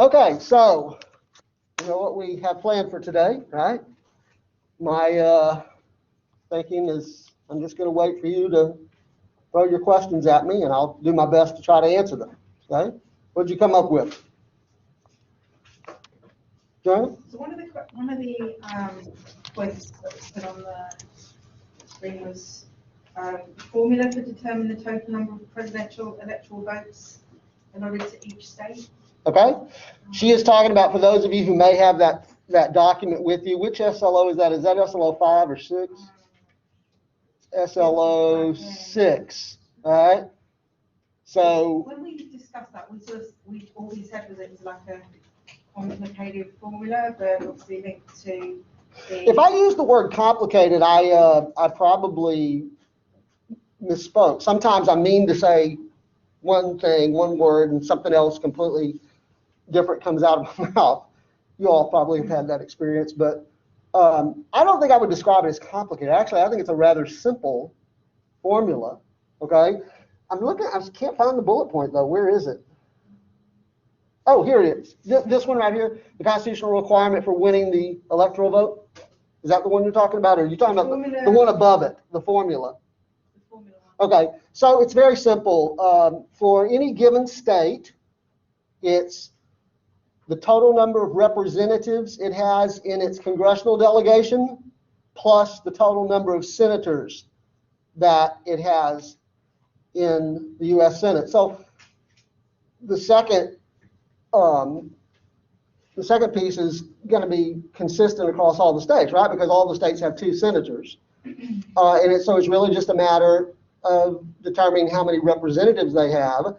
Okay, so you know what we have planned for today, right? My thinking is I'm just going to wait for you to throw your questions at me, and I'll do my best to try to answer them. Okay? What did you come up with? Joanna? So one of the points that was put on the screen was formula to determine the total number of presidential electoral votes allotted to each state. Okay. She is talking about, for those of you who may have that document with you, which SLO is that? Is that SLO 5 or 6? SLO 6. All right. So when we discussed that, all we said was it was like a complicated formula, but obviously linked to the. if I use the word complicated, I probably misspoke. Sometimes I mean to say one thing, one word, and something else completely different comes out of my mouth. You all probably have had that experience, but I don't think I would describe it as complicated. Actually, I think it's a rather simple formula. Okay, I'm looking. I can't find the bullet point though. Where is it? Oh, here it is. This one right here, the constitutional requirement for winning the electoral vote. Is that the one you're talking about, or are you talking about the one above it, the formula? The formula. Okay, so it's very simple. For any given state, it's the total number of representatives it has in its congressional delegation plus the total number of senators that it has in the U.S. Senate. So the second piece is going to be consistent across all the states, right? Because all the states have 2 senators. So it's really just a matter of determining how many representatives they have.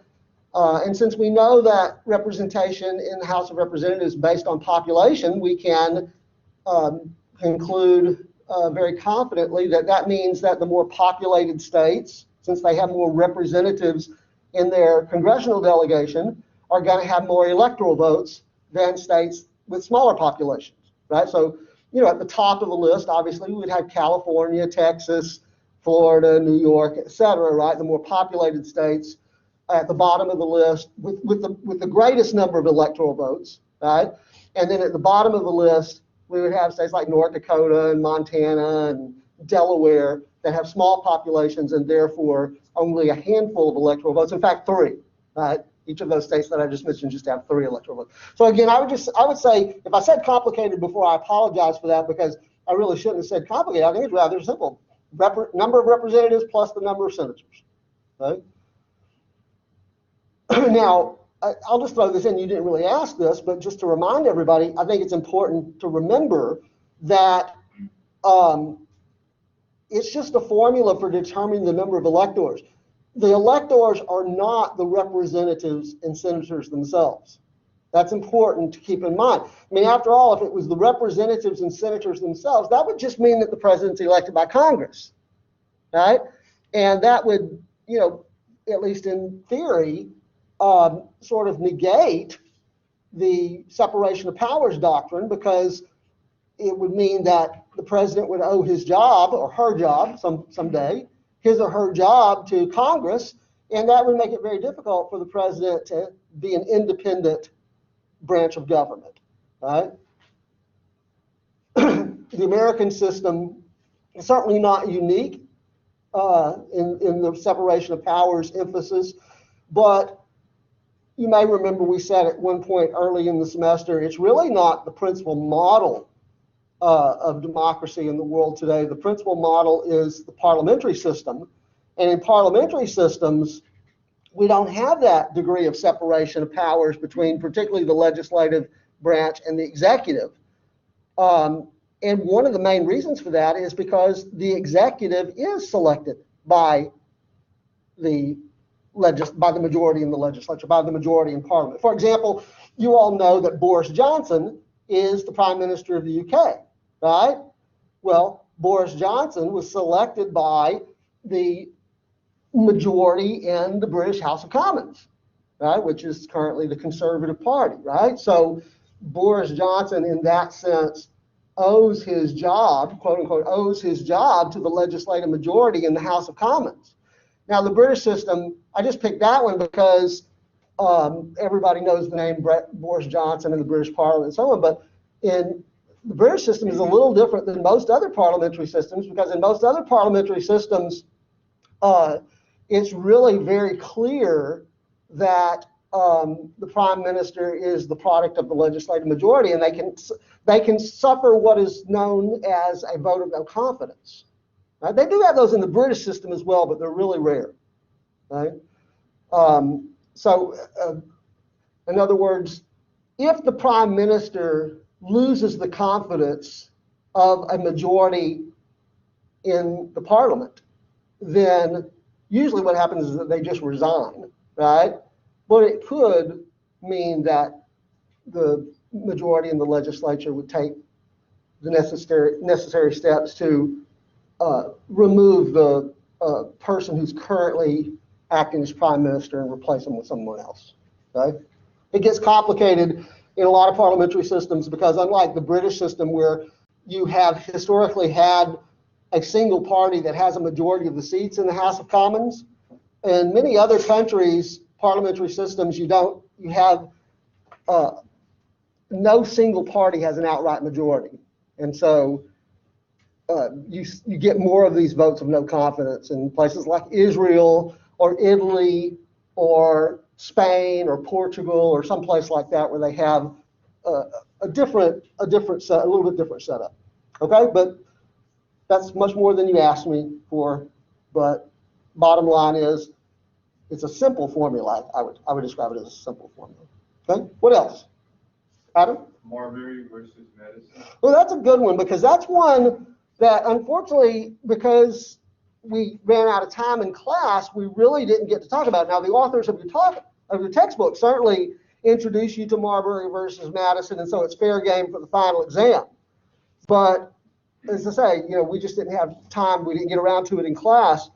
And since we know that representation in the House of Representatives is based on population, we can conclude very confidently that that means that the more populated states, since they have more representatives in their congressional delegation, are going to have more electoral votes than states with smaller populations, right? So, at the top of the list, obviously, we would have California, Texas, Florida, New York, et cetera, right? The more populated states at the bottom of the list with the greatest number of electoral votes, right? And then at the bottom of the list, we would have states like North Dakota and Montana and Delaware that have small populations and therefore only a handful of electoral votes. In fact, 3, right? Each of those states that I just mentioned just have 3 electoral votes. So again, I would say, if I said complicated before, I apologize for that because I really shouldn't have said complicated. I think it's rather simple. Number of representatives plus the number of senators, right? Now, I'll just throw this in. You didn't really ask this, but just to remind everybody, I think it's important to remember that it's just a formula for determining the number of electors. The electors are not the representatives and senators themselves. That's important to keep in mind. I mean, after all, if it was the representatives and senators themselves, that would just mean that the president's elected by Congress, right? And that would, at least in theory, sort of negate the separation of powers doctrine, because it would mean that the president would owe his job or her job someday, his or her job, to Congress, and that would make it very difficult for the president to be an independent branch of government, right? The American system is certainly not unique in the separation of powers emphasis, but you may remember we said at one point early in the semester, it's really not the principal model of democracy in the world today. The principal model is the parliamentary system. And in parliamentary systems, we don't have that degree of separation of powers between particularly the legislative branch and the executive. And one of the main reasons for that is because the executive is selected by the majority in the legislature, by the majority in parliament. For example, you all know that Boris Johnson is the Prime Minister of the UK, right? Well, Boris Johnson was selected by the majority in the British House of Commons, right, which is currently the Conservative Party, right? So Boris Johnson, in that sense, owes his job, quote unquote, owes his job to the legislative majority in the House of Commons. Now, the British system, I just picked that one because Everybody knows the name Boris Johnson in the British Parliament and so on, but in the British system is a little different than most other parliamentary systems, because in most other parliamentary systems, it's really very clear that the prime minister is the product of the legislative majority, and they can suffer what is known as a vote of no confidence. Right? They do have those in the British system as well, but they're really rare. Right? In other words, if the prime minister loses the confidence of a majority in the parliament, then usually what happens is that they just resign, right? But it could mean that the majority in the legislature would take the necessary steps to remove the person who's currently acting as prime minister and replace him with someone else, right? It gets complicated in a lot of parliamentary systems because, unlike the British system, where you have historically had a single party that has a majority of the seats in the House of Commons, in many other countries, parliamentary systems, you have no single party has an outright majority, and so you get more of these votes of no confidence in places like Israel or Italy or Spain or Portugal or someplace like that, where they have a little bit different setup. Okay, but that's much more than you asked me for. But bottom line is, it's a simple formula. I would describe it as a simple formula. Okay, what else? Adam? Marbury versus Madison. Well, that's a good one, because that's one that, unfortunately, because we ran out of time in class, we really didn't get to talk about. Now, the authors of your textbook certainly introduce you to Marbury versus Madison, and so it's fair game for the final exam. But as I say, we just didn't have time. We didn't get around to it in class.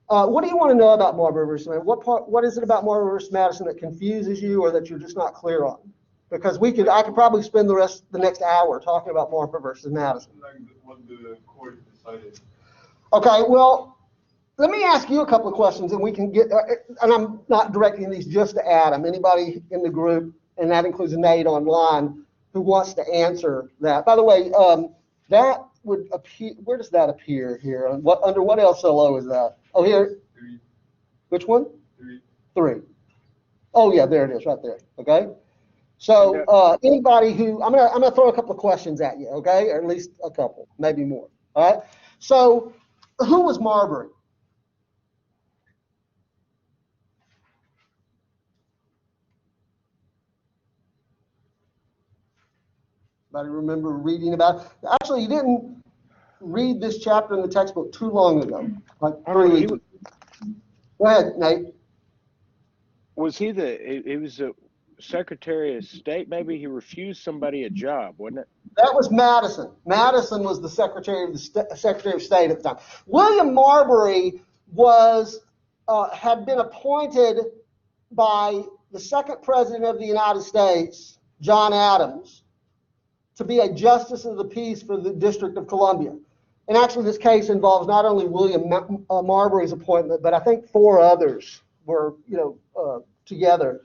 What do you want to know about Marbury versus Madison? What is it about Marbury versus Madison that confuses you, or that you're just not clear on? Because I could probably spend the next hour talking about Marbury versus Madison. Like what the court decided. Okay, well, let me ask you a couple of questions, and we can get, and I'm not directing these just to Adam, anybody in the group, and that includes Nate online, who wants to answer that. By the way, that would appear, where does that appear here? Under what LSLO is that? Oh, here? 3. Which one? 3. 3. Oh, yeah, there it is, right there, okay? So anybody who, I'm gonna throw a couple of questions at you, okay? Or at least a couple, maybe more, all right? So who was Marbury? Anybody remember reading about it? Actually, you didn't read this chapter in the textbook too long ago, like 3 weeks. Go ahead, Nate. Was he was the Secretary of State? Maybe he refused somebody a job, wasn't it? That was Madison. Madison was the Secretary of State at the time. William Marbury had been appointed by the second President of the United States, John Adams, to be a Justice of the Peace for the District of Columbia. And actually, this case involves not only William Marbury's appointment, but I think 4 others were, together.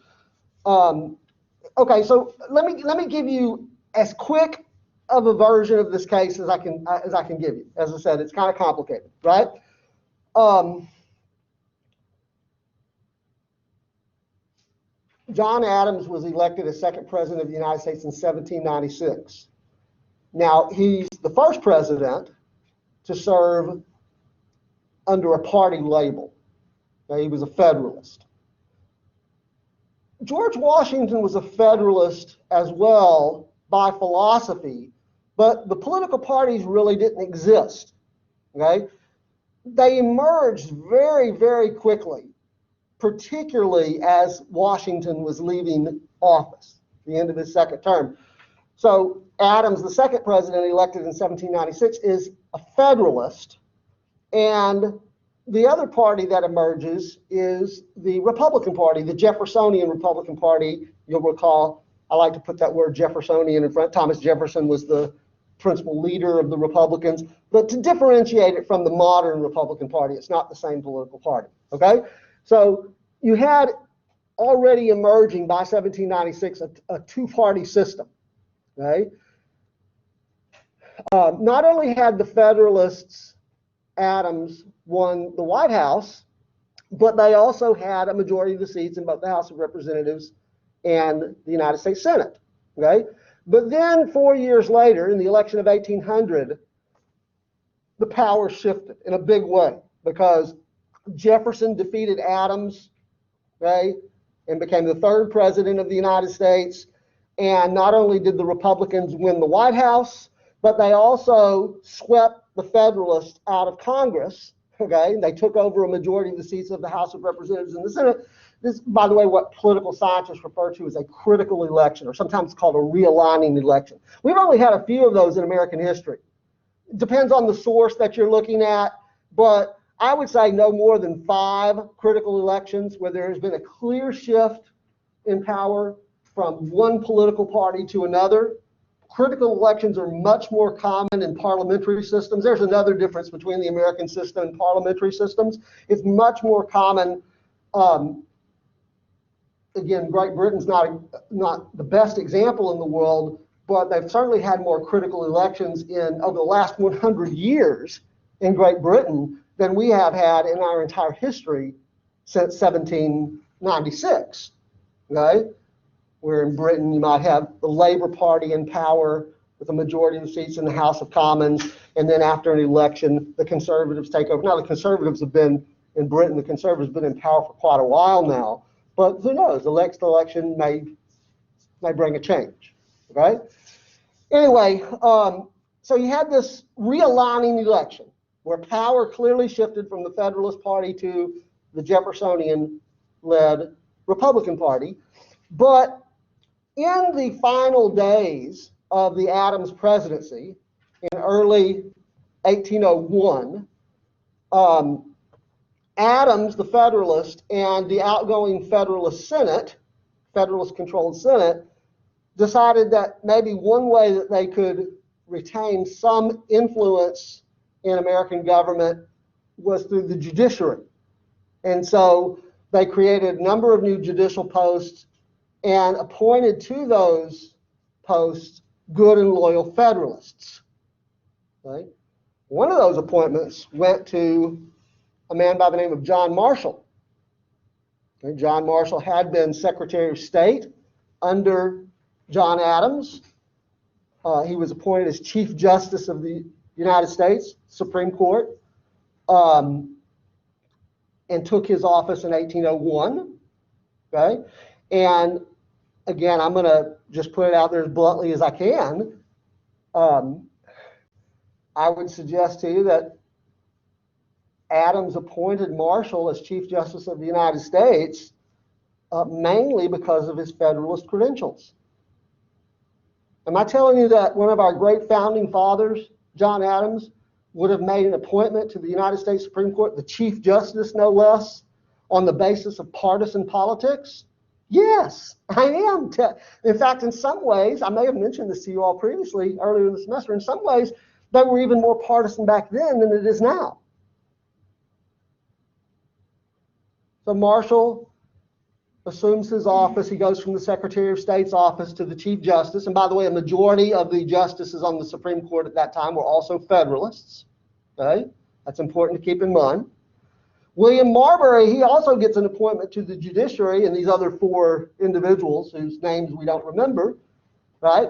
Okay, so let me give you as quick of a version of this case as I can give you. As I said, it's kind of complicated, right? John Adams was elected as second president of the United States in 1796. Now, he's the first president to serve under a party label. Now, he was a Federalist. George Washington was a Federalist as well by philosophy, but the political parties really didn't exist, okay? They emerged very, very quickly, particularly as Washington was leaving office, the end of his second term. So Adams, the second president elected in 1796, is a Federalist, and the other party that emerges is the Republican Party, the Jeffersonian Republican Party. You'll recall, I like to put that word Jeffersonian in front. Thomas Jefferson was the principal leader of the Republicans, but to differentiate it from the modern Republican Party, it's not the same political party, okay? So you had already emerging by 1796 a two-party system. Okay? Not only had the Federalists, Adams, won the White House, but they also had a majority of the seats in both the House of Representatives and the United States Senate. Okay? But then 4 years later, in the election of 1800, the power shifted in a big way because Jefferson defeated Adams, okay, and became the third president of the United States. And not only did the Republicans win the White House, but they also swept the Federalists out of Congress. Okay, they took over a majority of the seats of the House of Representatives and the Senate. This, by the way, what political scientists refer to as a critical election, or sometimes called a realigning election. We've only had a few of those in American history. It depends on the source that you're looking at, but I would say no more than 5 critical elections where there has been a clear shift in power from one political party to another. Critical elections are much more common in parliamentary systems. There's another difference between the American system and parliamentary systems. It's much more common. Again, Great Britain's not the best example in the world, but they've certainly had more critical elections over the last 100 years in Great Britain than we have had in our entire history since 1796. Okay? Where in Britain you might have the Labour Party in power with a majority of the seats in the House of Commons, and then after an election, the Conservatives take over. Now, the Conservatives have been in Britain, the Conservatives have been in power for quite a while now, but who knows? The next election may bring a change. Okay? Anyway, so you had this realigning election where power clearly shifted from the Federalist Party to the Jeffersonian-led Republican Party. But in the final days of the Adams presidency, in early 1801, Adams, the Federalist, and the outgoing Federalist Senate, Federalist-controlled Senate, decided that maybe one way that they could retain some influence in American government was through the judiciary. And so they created a number of new judicial posts and appointed to those posts good and loyal Federalists. Right? One of those appointments went to a man by the name of John Marshall. Okay? John Marshall had been Secretary of State under John Adams. He was appointed as Chief Justice of the United States Supreme Court, and took his office in 1801. Okay? And again, I'm going to just put it out there as bluntly as I can. I would suggest to you that Adams appointed Marshall as Chief Justice of the United States mainly because of his Federalist credentials. Am I telling you that one of our great founding fathers, John Adams, would have made an appointment to the United States Supreme Court, the Chief Justice no less, on the basis of partisan politics? Yes, I am. In fact, in some ways, I may have mentioned this to you all previously earlier in the semester, in some ways, they were even more partisan back then than it is now. So Marshall assumes his office. He goes from the Secretary of State's office to the Chief Justice. And by the way, a majority of the justices on the Supreme Court at that time were also Federalists. Okay? That's important to keep in mind. William Marbury, he also gets an appointment to the judiciary, and these other 4 individuals whose names we don't remember, right?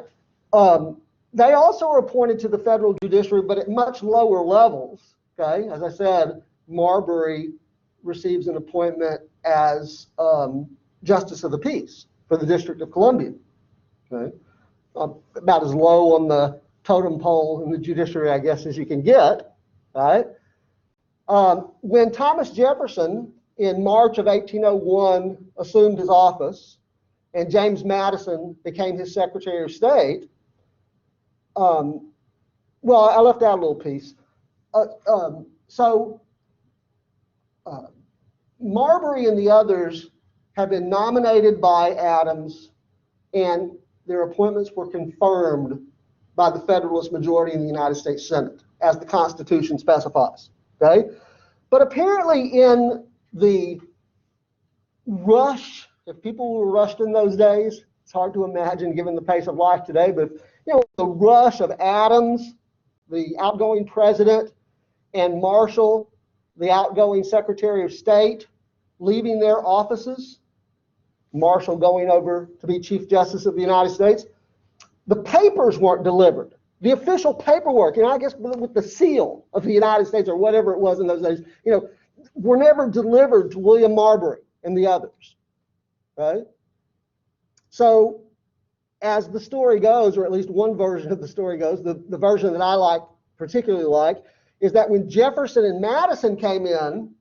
They also are appointed to the federal judiciary, but at much lower levels. Okay? As I said, Marbury receives an appointment as Justice of the Peace for the District of Columbia. Okay? About as low on the totem pole in the judiciary, I guess, as you can get. Right? When Thomas Jefferson, in March of 1801, assumed his office, and James Madison became his Secretary of State, well, I left out a little piece. Marbury and the others have been nominated by Adams, and their appointments were confirmed by the Federalist majority in the United States Senate, as the Constitution specifies. Okay? But apparently in the rush if people were rushed in those days, it's hard to imagine given the pace of life today, but the rush of Adams, the outgoing president, and Marshall, the outgoing Secretary of State, leaving their offices, Marshall going over to be Chief Justice of the United States, the papers weren't delivered. The official paperwork, I guess with the seal of the United States or whatever it was in those days, were never delivered to William Marbury and the others, right? So as the story goes, or at least one version of the story goes, the version that I particularly like, is that when Jefferson and Madison came in,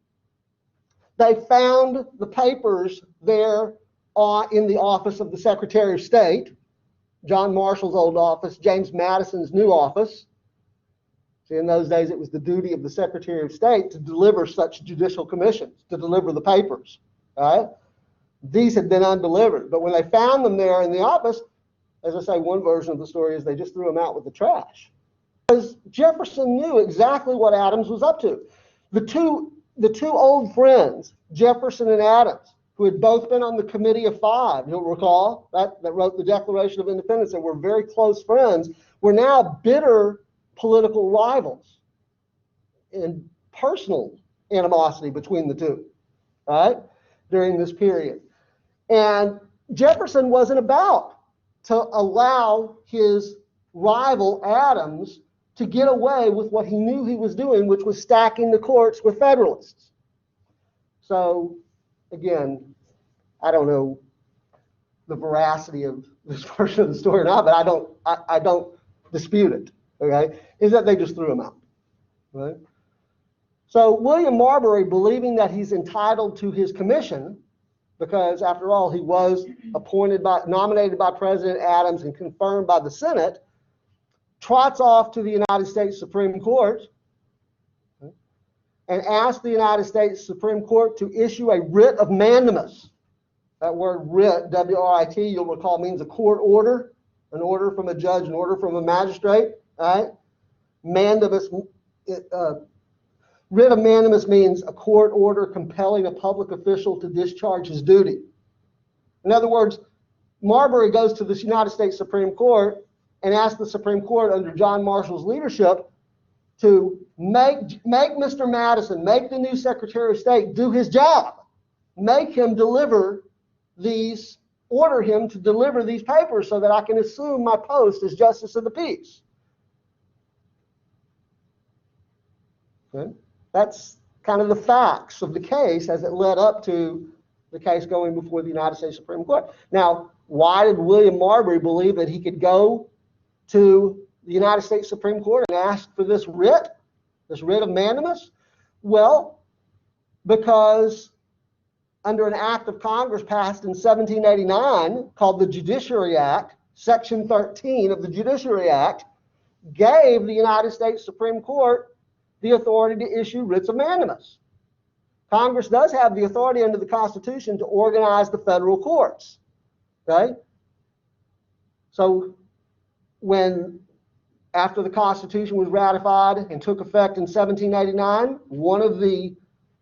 they found the papers there in the office of the Secretary of State, John Marshall's old office, James Madison's new office. See, in those days, it was the duty of the Secretary of State to deliver such judicial commissions, to deliver the papers, right? These had been undelivered, but when they found them there in the office, as I say, one version of the story is they just threw them out with the trash. Because Jefferson knew exactly what Adams was up to. The two old friends, Jefferson and Adams, who had both been on the Committee of Five, you'll recall, that wrote the Declaration of Independence and were very close friends, were now bitter political rivals and personal animosity between the two, right, during this period. And Jefferson wasn't about to allow his rival Adams to get away with what he knew he was doing, which was stacking the courts with Federalists. So, again, I don't know the veracity of this version of the story or not, but I don't dispute it, okay, is that they just threw him out, right? So William Marbury, believing that he's entitled to his commission, because after all, he was nominated by President Adams and confirmed by the Senate, trots off to the United States Supreme Court and asks the United States Supreme Court to issue a writ of mandamus. That word writ, W-R-I-T, you'll recall, means a court order, an order from a judge, an order from a magistrate, right? Mandamus, writ of mandamus means a court order compelling a public official to discharge his duty. In other words, Marbury goes to the United States Supreme Court and asks the Supreme Court under John Marshall's leadership to make Mr. Madison, make the new Secretary of State do his job. Make him order him to deliver these papers so that I can assume my post as Justice of the Peace. Okay? That's kind of the facts of the case as it led up to the case going before the United States Supreme Court. Now, why did William Marbury believe that he could go to the United States Supreme Court and ask for this writ of mandamus? Well, because under an act of Congress passed in 1789 called the Judiciary Act, Section 13 of the Judiciary Act gave the United States Supreme Court the authority to issue writs of mandamus. Congress does have the authority under the Constitution to organize the federal courts. Okay? So after the Constitution was ratified and took effect in 1789, one of the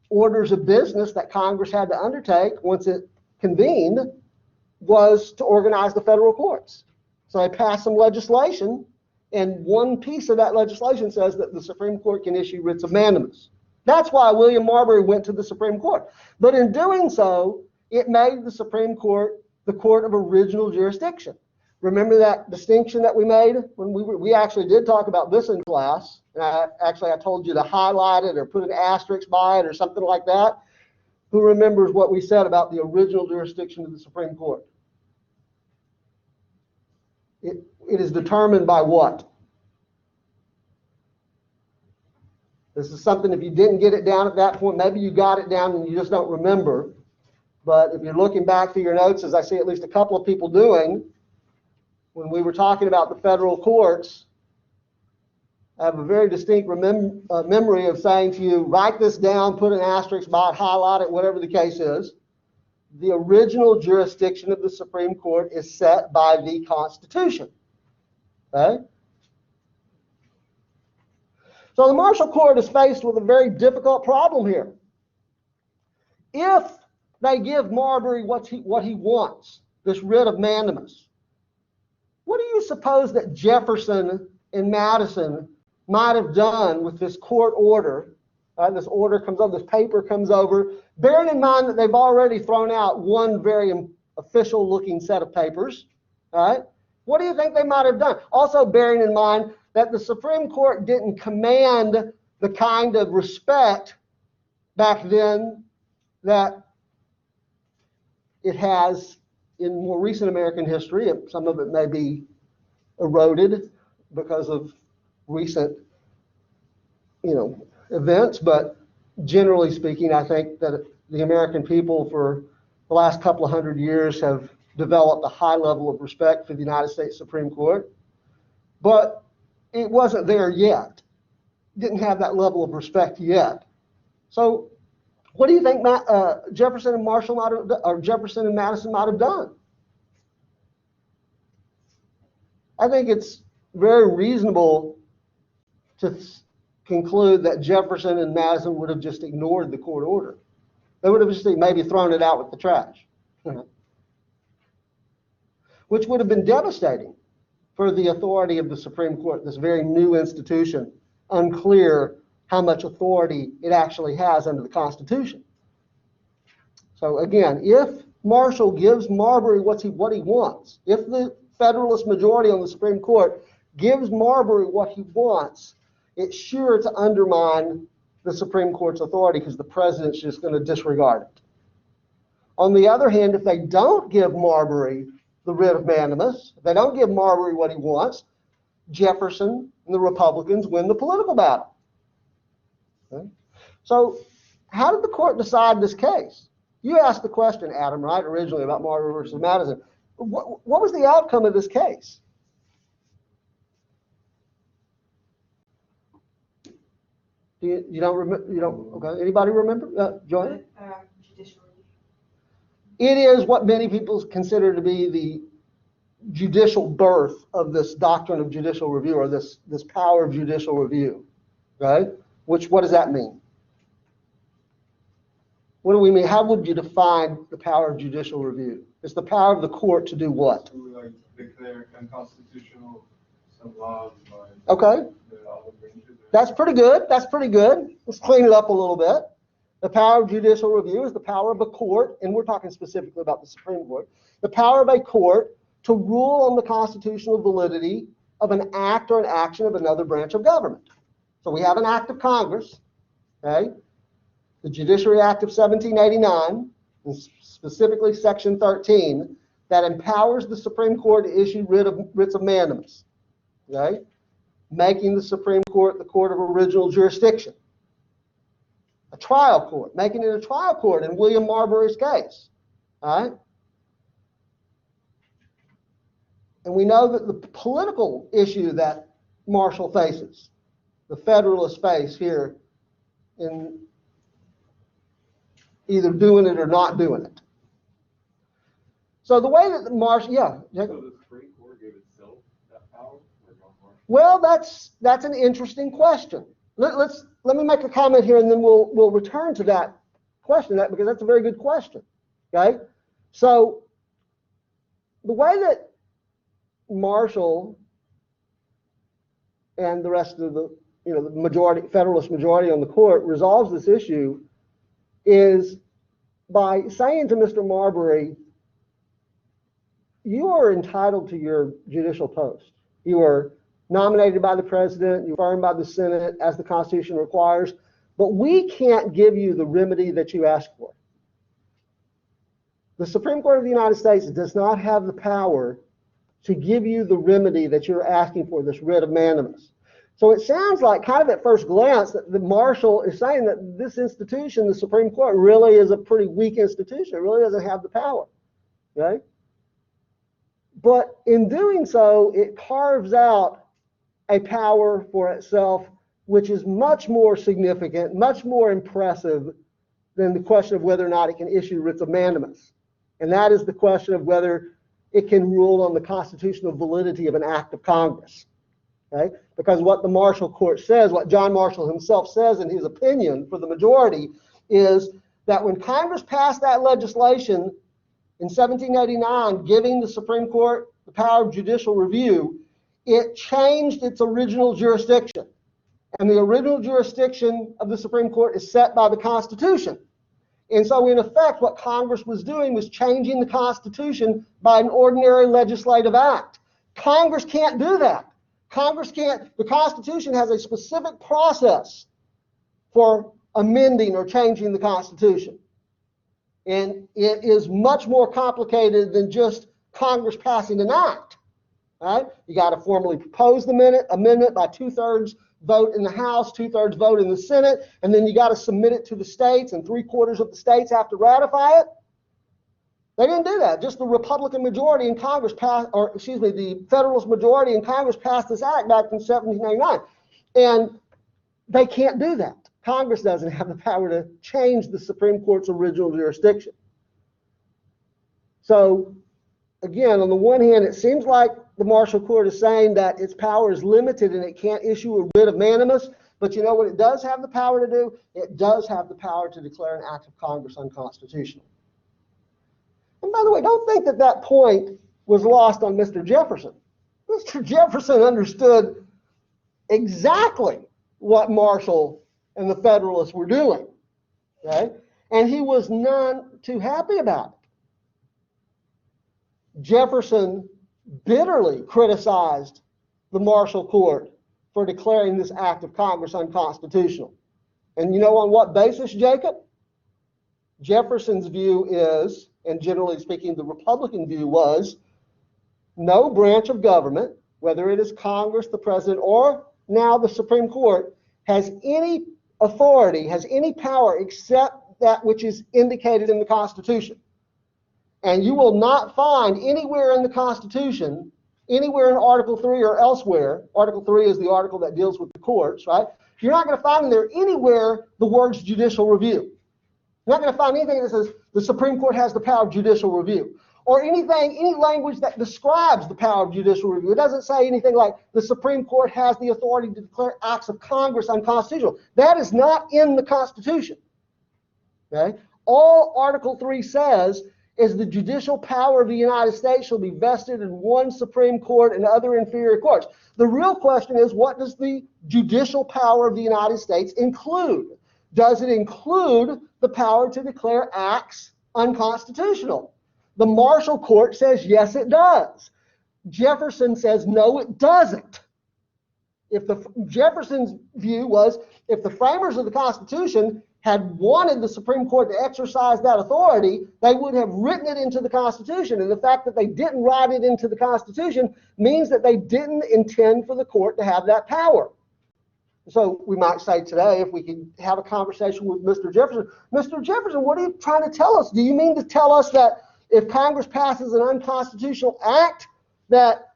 orders of business that Congress had to undertake once it convened was to organize the federal courts. So they passed some legislation, and one piece of that legislation says that the Supreme Court can issue writs of mandamus. That's why William Marbury went to the Supreme Court. But in doing so, it made the Supreme Court the court of original jurisdiction. Remember that distinction that we made when we actually did talk about this in class? And I told you to highlight it or put an asterisk by it or something like that. Who remembers what we said about the original jurisdiction of the Supreme Court? It is determined by what? This is something, if you didn't get it down at that point, maybe you got it down and you just don't remember. But if you're looking back through your notes, as I see at least a couple of people doing, when we were talking about the federal courts, I have a very distinct memory of saying to you, write this down, put an asterisk by it, highlight it, whatever the case is. The original jurisdiction of the Supreme Court is set by the Constitution. Okay? So the Marshall Court is faced with a very difficult problem here. If they give Marbury what he wants, this writ of mandamus. What do you suppose that Jefferson and Madison might have done with this court order? This order comes over, this paper comes over, bearing in mind that they've already thrown out one very official looking set of papers. Right? What do you think they might have done? Also bearing in mind that the Supreme Court didn't command the kind of respect back then that it has in more recent American history. Some of it may be eroded because of recent, events, but generally speaking, I think that the American people for the last couple of hundred years have developed a high level of respect for the United States Supreme Court, but it wasn't there yet. Didn't have that level of respect yet. So what do you think Jefferson and Marshall might have, or Jefferson and Madison might have done? I think it's very reasonable to conclude that Jefferson and Madison would have just ignored the court order. They would have just maybe thrown it out with the trash, which would have been devastating for the authority of the Supreme Court, this very new institution, unclear how much authority it actually has under the Constitution. So again, if Marshall gives Marbury what he wants, if the Federalist majority on the Supreme Court gives Marbury what he wants, it's sure to undermine the Supreme Court's authority because the president's just going to disregard it. On the other hand, if they don't give Marbury the writ of mandamus, if they don't give Marbury what he wants, Jefferson and the Republicans win the political battle. Okay? So how did the court decide this case? You asked the question, Adam, right, originally about Marbury versus Madison. What was the outcome of this case? You don't remember? You don't? Okay. Anybody remember? Joanne? Judicial review. It is what many people consider to be the judicial birth of this doctrine of judicial review, or this power of judicial review. Right? What does that mean? What do we mean? How would you define the power of judicial review? It's the power of the court to do what? To declare unconstitutional some laws by Okay. the olive branches. That's pretty good. That's pretty good. Let's clean it up a little bit. The power of judicial review is the power of a court, and we're talking specifically about the Supreme Court, the power of a court to rule on the constitutional validity of an act or an action of another branch of government. So we have an act of Congress, okay? The Judiciary Act of 1789, and specifically Section 13, that empowers the Supreme Court to issue writs of mandamus, okay? Making the Supreme Court the court of original jurisdiction. A trial court, making it a trial court in William Marbury's case. All right? And we know that the political issue that Marshall faces, the Federalists face here in either doing it or not doing it. So the way that the Marshall, So the Supreme Court gave itself that power? well, that's an interesting question. Let me make a comment here, and then we'll return to that question, because that's a very good question. Okay, so the way that Marshall and the rest of the the Federalist majority on the court resolves this issue is by saying to Mr. Marbury, you are entitled to your judicial post. You are nominated by the president, you're affirmed by the Senate as the Constitution requires, but we can't give you the remedy that you ask for. The Supreme Court of the United States does not have the power to give you the remedy that you're asking for, this writ of mandamus. So it sounds like, kind of at first glance, that the Marshall is saying that this institution, the Supreme Court, really is a pretty weak institution. It really doesn't have the power. Okay? But in doing so, it carves out a power for itself which is much more significant, much more impressive than the question of whether or not it can issue writs of mandamus. And that is the question of whether it can rule on the constitutional validity of an act of Congress. Okay? Because what the Marshall Court says, what John Marshall himself says in his opinion for the majority, is that when Congress passed that legislation in 1789, giving the Supreme Court the power of judicial review, it changed its original jurisdiction. And the original jurisdiction of the Supreme Court is set by the Constitution. And so, in effect, what Congress was doing was changing the Constitution by an ordinary legislative act. Congress can't do that. Congress can't. The Constitution has a specific process for amending or changing the Constitution. And it is much more complicated than just Congress passing an act. Right? You got to formally propose the amendment by 2/3 vote in the House, 2/3 vote in the Senate, and then you got to submit it to the states, and 3/4 of the states have to ratify it. They didn't do that. Just the Republican majority in Congress passed, or excuse me, the Federalist majority in Congress passed this act back in 1789. And they can't do that. Congress doesn't have the power to change the Supreme Court's original jurisdiction. So, again, on the one hand, it seems like the Marshall Court is saying that its power is limited and it can't issue a writ of mandamus. But you know what it does have the power to do? It does have the power to declare an act of Congress unconstitutional. And by the way, don't think that that point was lost on Mr. Jefferson. Mr. Jefferson understood exactly what Marshall and the Federalists were doing. Okay? And he was none too happy about it. Jefferson bitterly criticized the Marshall Court for declaring this act of Congress unconstitutional. And you know on what basis, Jacob? Jefferson's view is, and generally speaking, the Republican view was, no branch of government, whether it is Congress, the president, or now the Supreme Court, has any authority, has any power except that which is indicated in the Constitution. And you will not find anywhere in the Constitution, anywhere in Article 3 or elsewhere, Article 3 is the article that deals with the courts, right? You're not going to find in there anywhere the words judicial review. You're not going to find anything that says the Supreme Court has the power of judicial review, or anything, any language that describes the power of judicial review. It doesn't say anything like the Supreme Court has the authority to declare acts of Congress unconstitutional. That is not in the Constitution. Okay? All Article 3 says is the judicial power of the United States shall be vested in one Supreme Court and other inferior courts. The real question is, what does the judicial power of the United States include? Does it include the power to declare acts unconstitutional? The Marshall Court says yes, it does. Jefferson says no, it doesn't. Jefferson's view was, if the framers of the Constitution had wanted the Supreme Court to exercise that authority, they would have written it into the Constitution. And the fact that they didn't write it into the Constitution means that they didn't intend for the court to have that power. So we might say today, if we could have a conversation with Mr. Jefferson, Mr. Jefferson, what are you trying to tell us? Do you mean to tell us that if Congress passes an unconstitutional act, that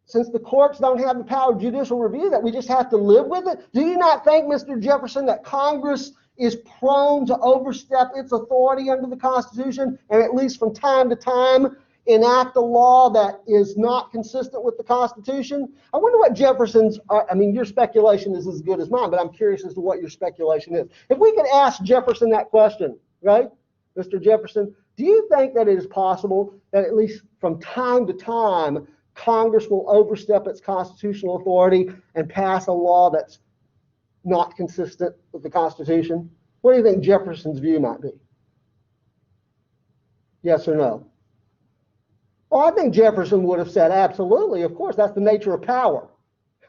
since the courts don't have the power of judicial review, that we just have to live with it? Do you not think, Mr. Jefferson, that Congress is prone to overstep its authority under the Constitution, and at least from time to time enact a law that is not consistent with the Constitution? I wonder what Jefferson's, your speculation is as good as mine, but I'm curious as to what your speculation is. If we could ask Jefferson that question, right? Mr. Jefferson, do you think that it is possible that at least from time to time, Congress will overstep its constitutional authority and pass a law that's not consistent with the Constitution? What do you think Jefferson's view might be? Yes or no? Well, I think Jefferson would have said absolutely. Of course, that's the nature of power,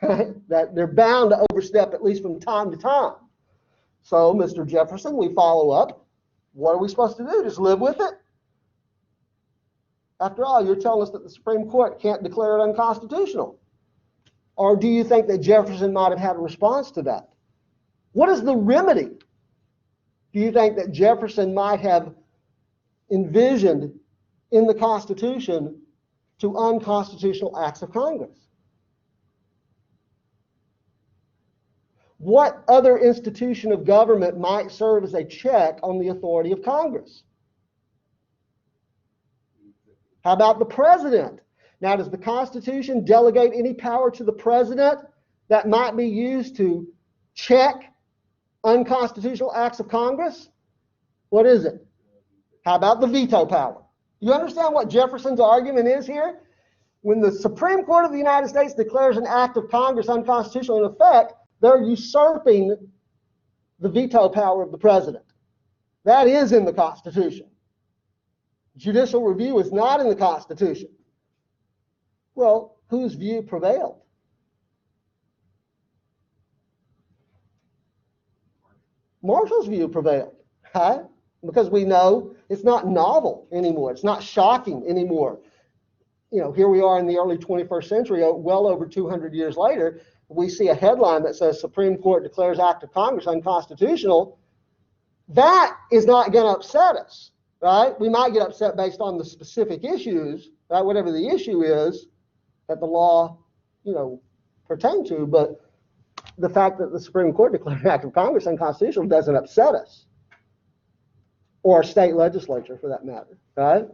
that they're bound to overstep at least from time to time. So, Mr. Jefferson, we follow up. What are we supposed to do? Just live with it? After all, you're telling us that the Supreme Court can't declare it unconstitutional. Or do you think that Jefferson might have had a response to that? What is the remedy? Do you think that Jefferson might have envisioned in the Constitution to unconstitutional acts of Congress? What other institution of government might serve as a check on the authority of Congress? How about the president? Now, does the Constitution delegate any power to the president that might be used to check unconstitutional acts of Congress? What is it? How about the veto power? You understand what Jefferson's argument is here? When the Supreme Court of the United States declares an act of Congress unconstitutional in effect, they're usurping the veto power of the president. That is in the Constitution. Judicial review is not in the Constitution. Well, whose view prevailed? Marshall's view prevailed, right? Because we know it's not novel anymore. It's not shocking anymore. Here we are in the early 21st century, well over 200 years later, we see a headline that says Supreme Court declares act of Congress unconstitutional. That is not going to upset us, right? We might get upset based on the specific issues, right? Whatever the issue is that the law, pertain to, but the fact that the Supreme Court declared an act of Congress unconstitutional doesn't upset us, or a state legislature for that matter, right?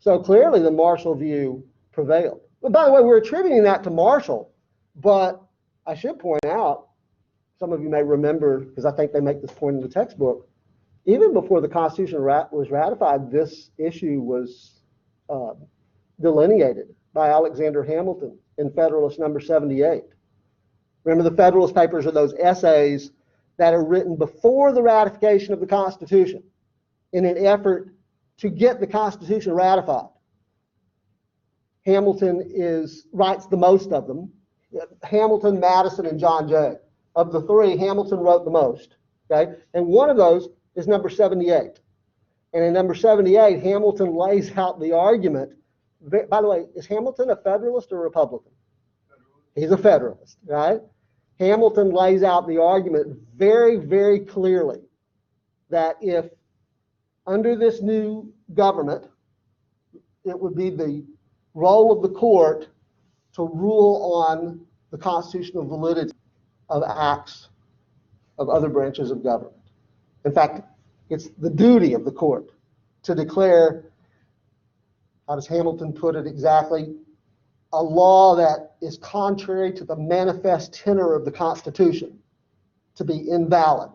So clearly the Marshall view prevailed. But by the way, we're attributing that to Marshall, but I should point out, some of you may remember, because I think they make this point in the textbook, even before the Constitution was ratified, this issue was delineated by Alexander Hamilton in Federalist number 78. Remember, the Federalist Papers are those essays that are written before the ratification of the Constitution in an effort to get the Constitution ratified. Hamilton writes the most of them. Hamilton, Madison, and John Jay. Of the three, Hamilton wrote the most. Okay, and one of those is number 78. And in number 78, Hamilton lays out the argument. By the way, is Hamilton a Federalist or a Republican? He's a Federalist, right? Hamilton lays out the argument very, very clearly that if under this new government, it would be the role of the court to rule on the constitutional validity of acts of other branches of government. In fact, it's the duty of the court to declare, how does Hamilton put it exactly, a law that is contrary to the manifest tenor of the Constitution to be invalid.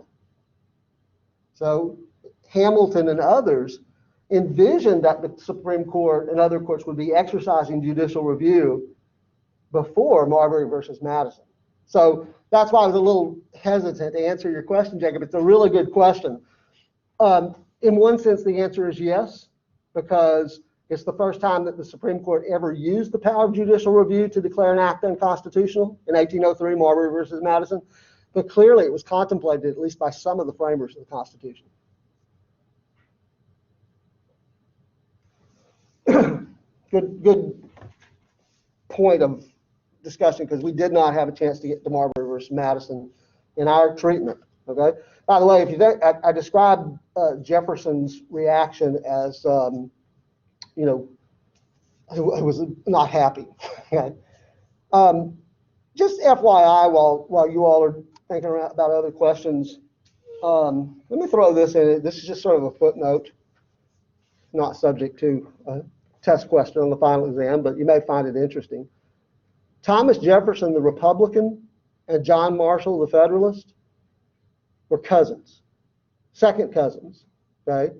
So Hamilton and others envisioned that the Supreme Court and other courts would be exercising judicial review before Marbury versus Madison. So that's why I was a little hesitant to answer your question, Jacob. It's a really good question. In one sense, the answer is yes, because it's the first time that the Supreme Court ever used the power of judicial review to declare an act unconstitutional in 1803, Marbury versus Madison. But clearly it was contemplated, at least by some of the framers of the Constitution. Good point of discussion, because we did not have a chance to get to Marbury versus Madison in our treatment. Okay. By the way, if you think, I described Jefferson's reaction as, he was not happy. Okay. Just FYI, while you all are thinking about other questions, let me throw this in. This is just sort of a footnote, not subject to a test question on the final exam, but you may find it interesting. Thomas Jefferson, the Republican, and John Marshall, the Federalist, were cousins, second cousins, okay?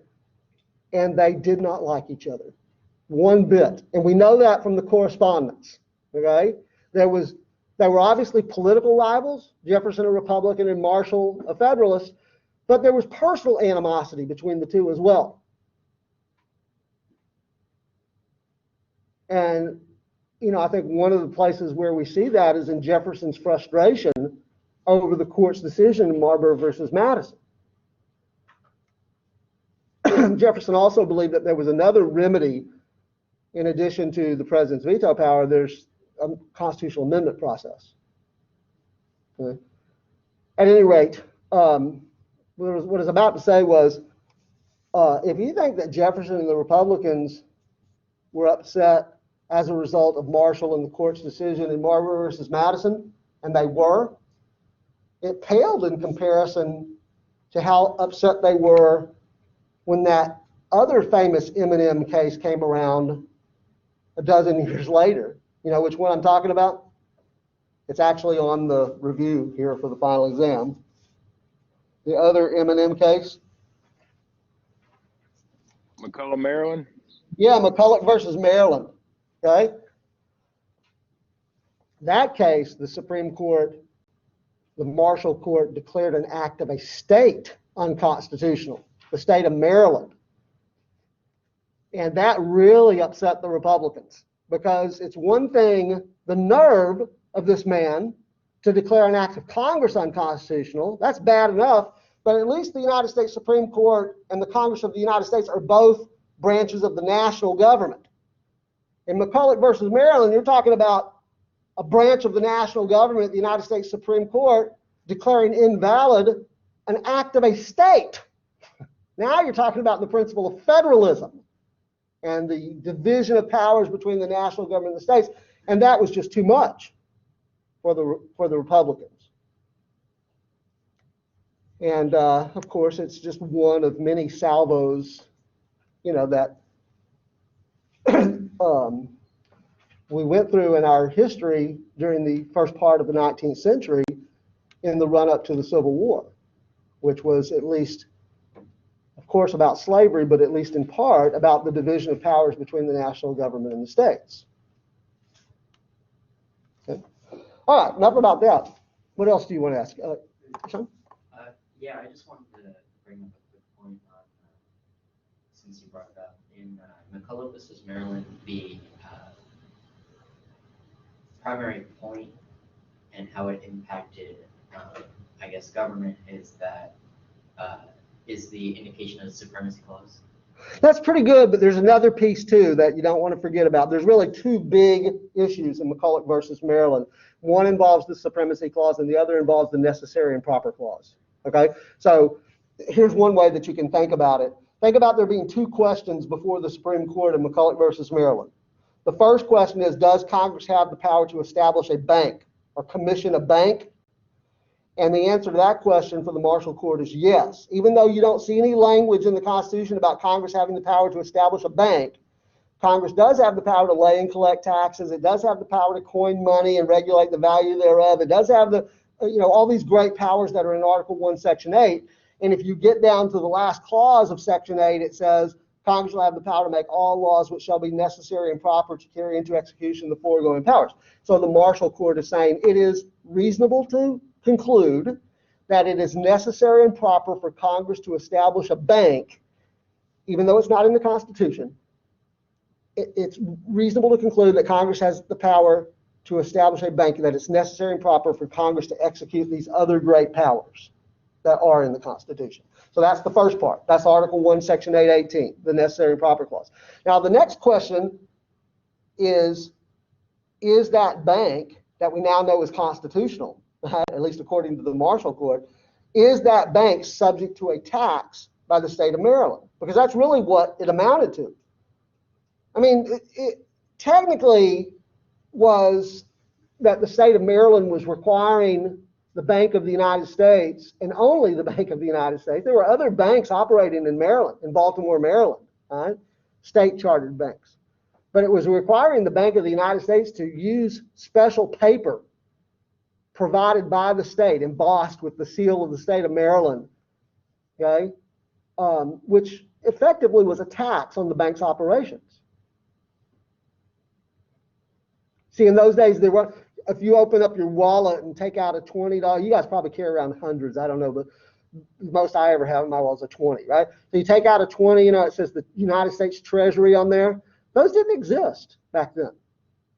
And they did not like each other one bit. And we know that from the correspondence, okay? They were obviously political rivals, Jefferson a Republican and Marshall a Federalist, but there was personal animosity between the two as well. And, I think one of the places where we see that is in Jefferson's frustration over the court's decision in Marbury versus Madison. Jefferson also believed that there was another remedy in addition to the president's veto power. There's a constitutional amendment process. Okay. At any rate, what I was about to say was, if you think that Jefferson and the Republicans were upset as a result of Marshall and the court's decision in Marbury versus Madison, and they were, it paled in comparison to how upset they were when that other famous M&M case came around a dozen years later. You know which one I'm talking about? It's actually on the review here for the final exam. The other M&M case, McCullough, Maryland. Yeah, McCulloch versus Maryland, okay? That case, the Supreme Court, the Marshall Court declared an act of a state unconstitutional, the state of Maryland. And that really upset the Republicans because it's one thing, the nerve of this man to declare an act of Congress unconstitutional. That's bad enough, but at least the United States Supreme Court and the Congress of the United States are both branches of the national government. In McCulloch versus Maryland, you're talking about a branch of the national government, the United States Supreme Court, declaring invalid an act of a state. Now you're talking about the principle of federalism and the division of powers between the national government and the states, and that was just too much for the Republicans. And of course, it's just one of many salvos, that we went through in our history during the first part of the 19th century in the run-up to the Civil War, which was at least, of course, about slavery, but at least in part about the division of powers between the national government and the states. Okay. All right, enough about that. What else do you want to ask? Sean? Yeah, I just wanted to bring up a quick point on, since you brought it up, in McCulloch versus Maryland, the primary point and how it impacted, I guess, government is that is the indication of the supremacy clause. That's pretty good, but there's another piece too that you don't want to forget about. There's really two big issues in McCulloch versus Maryland. One involves the supremacy clause and the other involves the necessary and proper clause. Okay, so here's one way that you can think about it. Think about there being two questions before the Supreme Court in McCulloch versus Maryland. The first question is, does Congress have the power to establish a bank or commission a bank? And the answer to that question for the Marshall Court is yes. Even though you don't see any language in the Constitution about Congress having the power to establish a bank, Congress does have the power to lay and collect taxes. It does have the power to coin money and regulate the value thereof. It does have the, all these great powers that are in Article 1, Section 8. And if you get down to the last clause of Section 8, it says, Congress will have the power to make all laws which shall be necessary and proper to carry into execution the foregoing powers. So the Marshall Court is saying it is reasonable to conclude that it is necessary and proper for Congress to establish a bank, even though it's not in the Constitution. It's reasonable to conclude that Congress has the power to establish a bank, that it's necessary and proper for Congress to execute these other great powers that are in the Constitution. So that's the first part. That's Article 1, Section 818, the necessary and proper clause. Now, the next question is that bank that we now know is constitutional, at least according to the Marshall Court, is that bank subject to a tax by the state of Maryland? Because that's really what it amounted to. I mean, it technically was that the state of Maryland was requiring the Bank of the United States, and only the Bank of the United States. There were other banks operating in Maryland, in Baltimore, Maryland, right? State chartered banks. But it was requiring the Bank of the United States to use special paper provided by the state, embossed with the seal of the state of Maryland, okay, which effectively was a tax on the bank's operations. See, in those days, there were, if you open up your wallet and take out a $20, you guys probably carry around hundreds, I don't know, but the most I ever have in my wallet is a 20, right? So you take out a 20, it says the United States Treasury on there. Those didn't exist back then.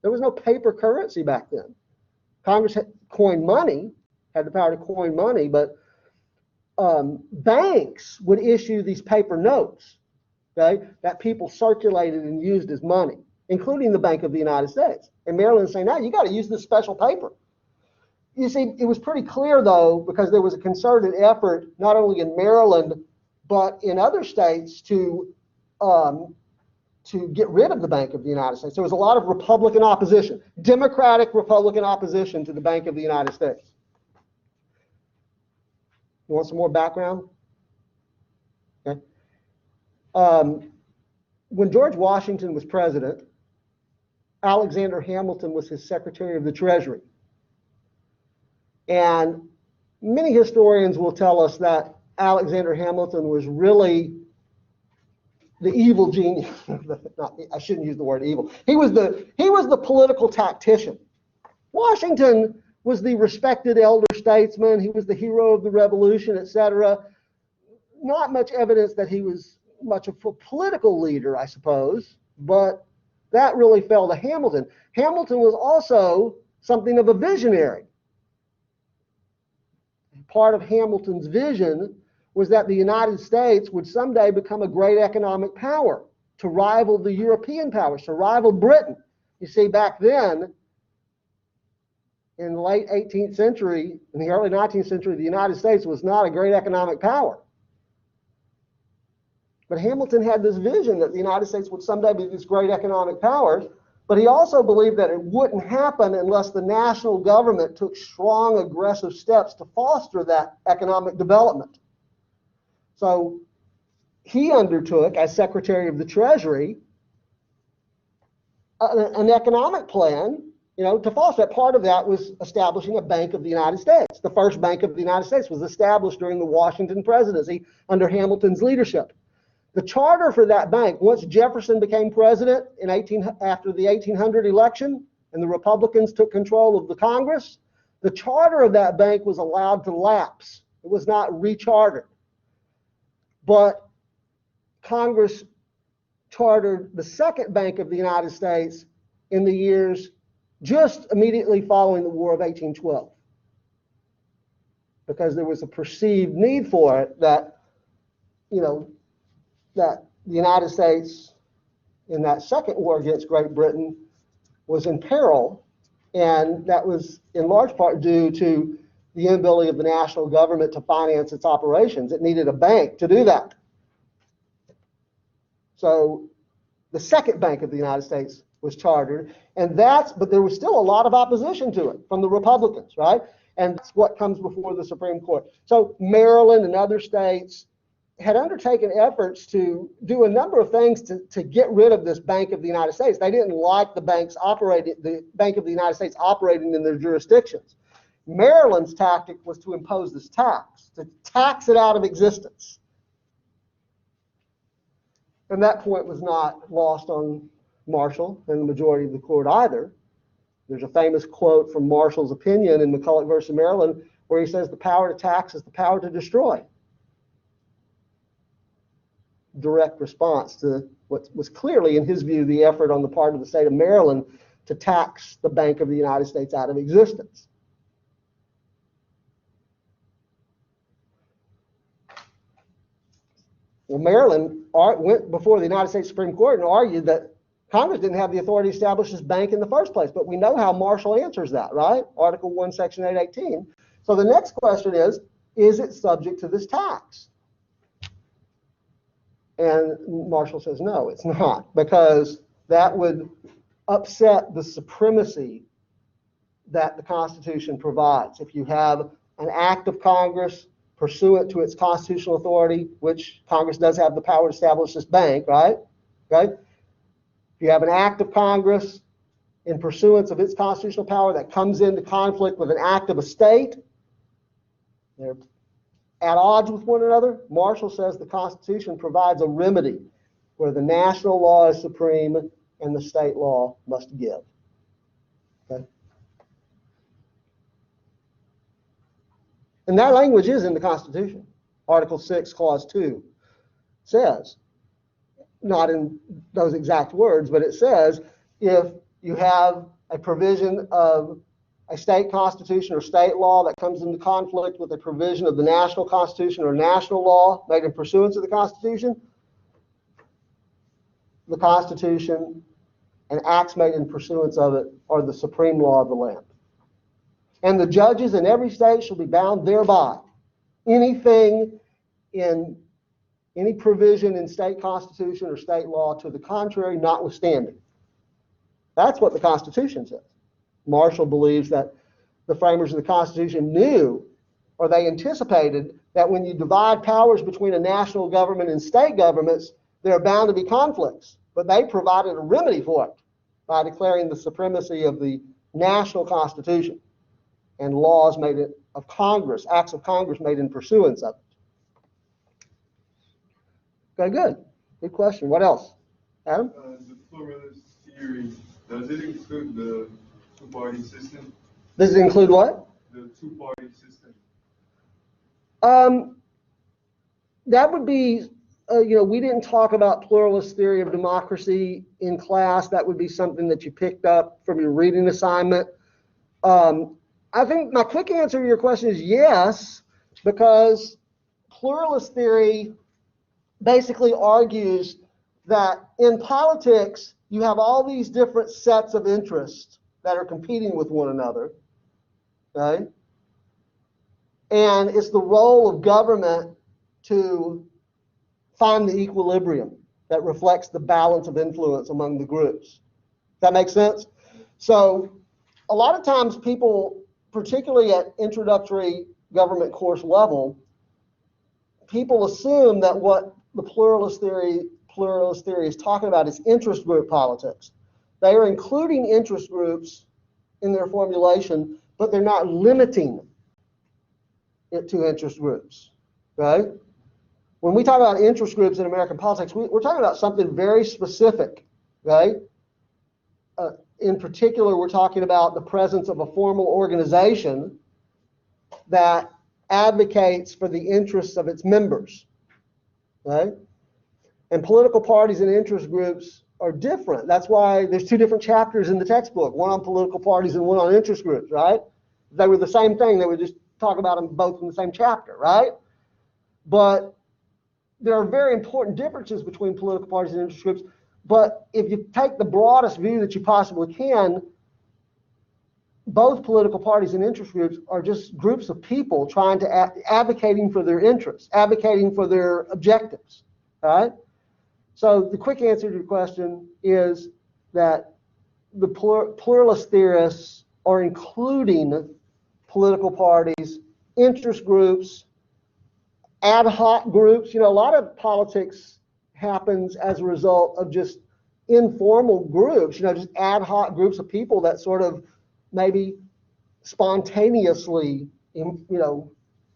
There was no paper currency back then. Congress had coined money, had the power to coin money, but banks would issue these paper notes, okay, that people circulated and used as money, including the Bank of the United States. And Maryland is saying, now you got to use this special paper. You see, it was pretty clear, though, because there was a concerted effort, not only in Maryland, but in other states to get rid of the Bank of the United States. There was a lot of Republican opposition, Democratic Republican opposition to the Bank of the United States. You want some more background? Okay. When George Washington was president, Alexander Hamilton was his Secretary of the Treasury. And many historians will tell us that Alexander Hamilton was really the evil genius. I shouldn't use the word evil. He was the political tactician. Washington was the respected elder statesman. He was the hero of the revolution, etc. Not much evidence that he was much of a political leader, I suppose, but that really fell to Hamilton. Hamilton was also something of a visionary. Part of Hamilton's vision was that the United States would someday become a great economic power to rival the European powers, to rival Britain. You see, back then, in the late 18th century, in the early 19th century, the United States was not a great economic power. But Hamilton had this vision that the United States would someday be this great economic power, but he also believed that it wouldn't happen unless the national government took strong, aggressive steps to foster that economic development. So he undertook, as Secretary of the Treasury, an economic plan, to foster it. Part of that was establishing a Bank of the United States. The first Bank of the United States was established during the Washington presidency under Hamilton's leadership. The charter for that bank, once Jefferson became president after the 1800 election and the Republicans took control of the Congress, the charter of that bank was allowed to lapse. It was not rechartered. But Congress chartered the second Bank of the United States in the years just immediately following the War of 1812, because there was a perceived need for it that the United States in that second war against Great Britain was in peril, and that was in large part due to the inability of the national government to finance its operations. It needed a bank to do that. So the second Bank of the United States was chartered, but there was still a lot of opposition to it from the Republicans, right? And that's what comes before the Supreme Court. So Maryland and other states had undertaken efforts to do a number of things to get rid of this Bank of the United States. They didn't like the Bank of the United States operating in their jurisdictions. Maryland's tactic was to impose this tax, to tax it out of existence. And that point was not lost on Marshall and the majority of the court either. There's a famous quote from Marshall's opinion in McCulloch versus Maryland where he says the power to tax is the power to destroy. Direct response to what was clearly, in his view, the effort on the part of the state of Maryland to tax the Bank of the United States out of existence. Well, Maryland went before the United States Supreme Court and argued that Congress didn't have the authority to establish this bank in the first place. But we know how Marshall answers that, right? Article 1, Section 818. So the next question is it subject to this tax? And Marshall says, no, it's not, because that would upset the supremacy that the Constitution provides. If you have an act of Congress pursuant to its constitutional authority, which Congress does have the power to establish this bank, right? Okay? If you have an act of Congress in pursuance of its constitutional power that comes into conflict with an act of a state, they're at odds with one another. Marshall says the Constitution provides a remedy where the national law is supreme and the state law must give. Okay? And that language is in the Constitution. Article 6, Clause 2 says, not in those exact words, but it says if you have a provision of a state constitution or state law that comes into conflict with a provision of the national constitution or national law made in pursuance of the Constitution and acts made in pursuance of it are the supreme law of the land. And the judges in every state shall be bound thereby. Anything in any provision in state constitution or state law to the contrary notwithstanding. That's what the Constitution says. Marshall believes that the framers of the Constitution knew, or they anticipated, that when you divide powers between a national government and state governments, there are bound to be conflicts. But they provided a remedy for it by declaring the supremacy of the national Constitution and laws made of Congress, acts of Congress made in pursuance of it. Okay, good. Good question. What else? Adam? The pluralist theory, does it include the two-party system? Does it include what? The two-party system. That would be, we didn't talk about pluralist theory of democracy in class. That would be something that you picked up from your reading assignment. I think my quick answer to your question is yes, because pluralist theory basically argues that in politics, you have all these different sets of interests that are competing with one another, okay? And it's the role of government to find the equilibrium that reflects the balance of influence among the groups. Does that make sense? So a lot of times people, particularly at introductory government course level, people assume that what the pluralist theory is talking about is interest group politics. They are including interest groups in their formulation, but they're not limiting it to interest groups, right? When we talk about interest groups in American politics, we're talking about something very specific, right? In particular, we're talking about the presence of a formal organization that advocates for the interests of its members, right? And political parties and interest groups are different. That's why there's two different chapters in the textbook, one on political parties and one on interest groups, right? They were the same thing. They would just talk about them both in the same chapter, right? But there are very important differences between political parties and interest groups. But if you take the broadest view that you possibly can, both political parties and interest groups are just groups of people trying to advocating for their interests, advocating for their objectives, right? So the quick answer to your question is that the pluralist theorists are including political parties, interest groups, ad hoc groups. A lot of politics happens as a result of just informal groups, just ad hoc groups of people that sort of maybe spontaneously,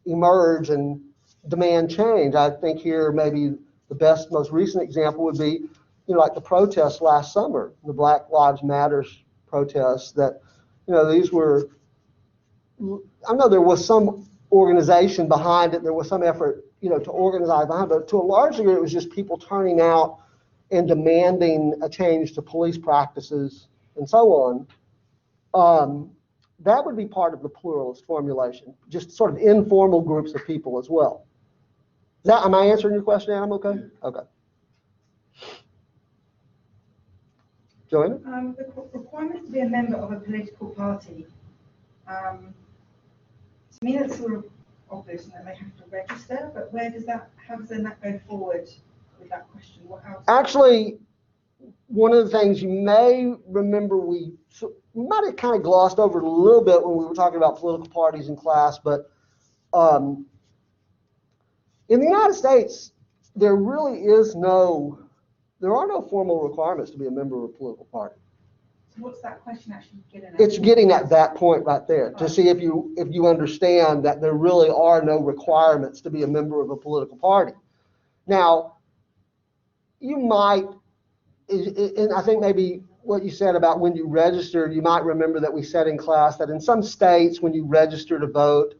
emerge and demand change. I think here maybe the best, most recent example would be, like the protests last summer, the Black Lives Matter protests that, these were, I know there was some organization behind it, there was some effort, to organize behind it, but to a large degree it was just people turning out and demanding a change to police practices and so on. That would be part of the pluralist formulation, just sort of informal groups of people as well. Am I answering your question, Adam? Okay? Yeah. Okay. Joanna? The requirement to be a member of a political party, to me that's sort of obvious that they have to register, but how does that go forward with that question? What else? Actually, one of the things you may remember we might have kind of glossed over it a little bit when we were talking about political parties in class, but in the United States, there are no formal requirements to be a member of a political party. So what's that question actually getting at? It's getting at that point right there to see if you understand that there really are no requirements to be a member of a political party. Now, you might, and I think maybe what you said about when you registered, you might remember that we said in class that in some states when you register to vote,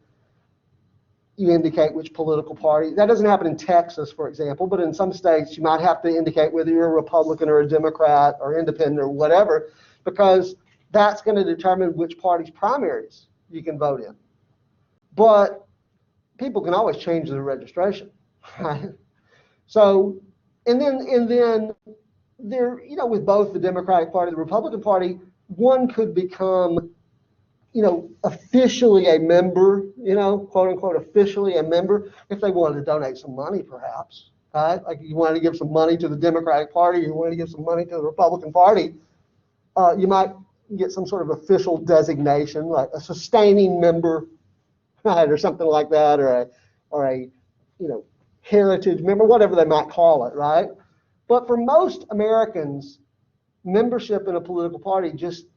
you indicate which political party. That doesn't happen in Texas, for example, but in some states you might have to indicate whether you're a Republican or a Democrat or independent or whatever, because that's going to determine which party's primaries you can vote in. But people can always change their registration, right? So, and then there, with both the Democratic Party and the Republican Party, one could become, officially a member, quote unquote, officially a member, if they wanted to donate some money, perhaps, right? Like you wanted to give some money to the Democratic Party, you wanted to give some money to the Republican Party, you might get some sort of official designation, like a sustaining member, right, or something like that, or a heritage member, whatever they might call it, right? But for most Americans, membership in a political party just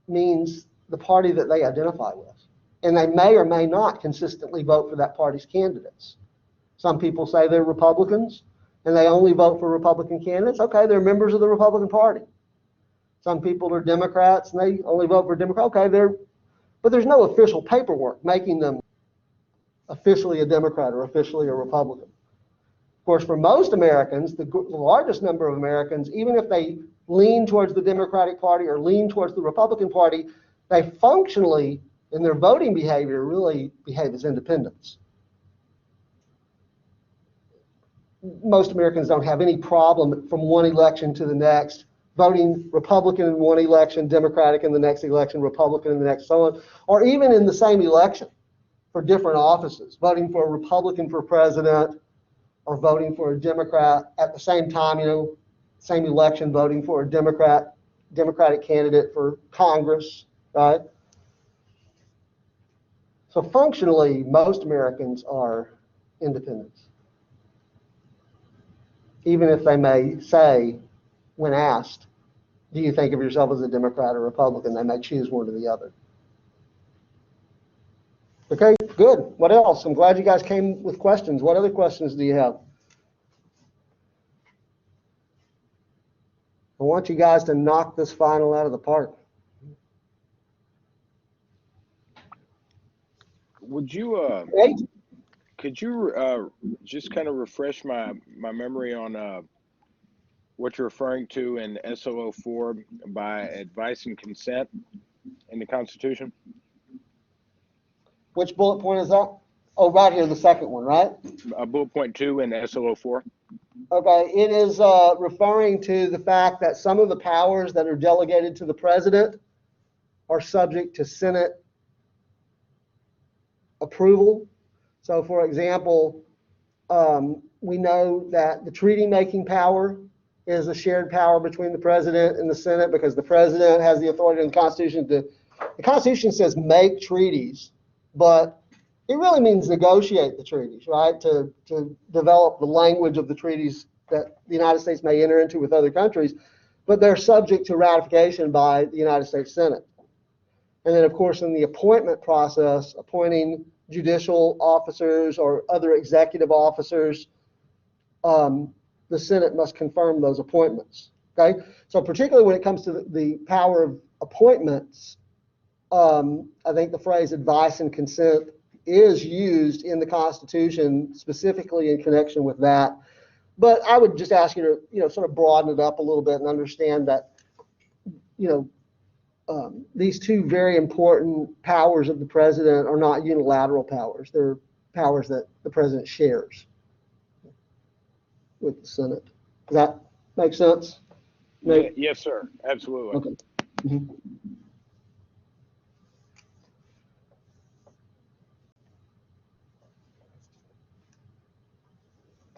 means the party that they identify with. And they may or may not consistently vote for that party's candidates. Some people say they're Republicans. and they only vote for Republican candidates, okay, they're members of the Republican Party. Some people are Democrats and they only vote for Democrats. Okay, but there's no official paperwork making them officially a Democrat or officially a Republican. Of course, for most Americans, the largest number of Americans, even if they lean towards the Democratic Party or lean towards the Republican Party, they functionally, in their voting behavior, really behave as independents. Most Americans don't have any problem from one election to the next voting Republican in one election, Democratic in the next election, Republican in the next, so on, or even in the same election for different offices, voting for a Republican for president or voting for a Democrat at the same time, same election, voting for a Democratic candidate for Congress, right? So functionally, most Americans are independents. Even if they may say, when asked, do you think of yourself as a Democrat or Republican, they may choose one or the other. Okay, good. What else? I'm glad you guys came with questions. What other questions do you have? I want you guys to knock this final out of the park. Would you, Hey, could you just kind of refresh my memory on what you're referring to in SO04 by advice and consent in the Constitution? which bullet point is that? Oh, right here, the second one, right? Bullet point 2 in SO04. Okay, it is referring to the fact that some of the powers that are delegated to the president are subject to Senate approval. So, for example, we know that the treaty-making power is a shared power between the president and the Senate because the president has the authority in the Constitution the Constitution says make treaties, but it really means negotiate the treaties, right? To develop the language of the treaties that the United States may enter into with other countries, but they're subject to ratification by the United States Senate. And then, of course, in the appointment process, appointing judicial officers or other executive officers, the Senate must confirm those appointments, okay? So particularly when it comes to the power of appointments, I think the phrase advice and consent is used in the Constitution specifically in connection with that. But I would just ask you to, sort of broaden it up a little bit and understand that, these two very important powers of the president are not unilateral powers. They're powers that the president shares with the Senate. Does that make sense? Yeah, yes, sir. Absolutely. Okay. Mm-hmm.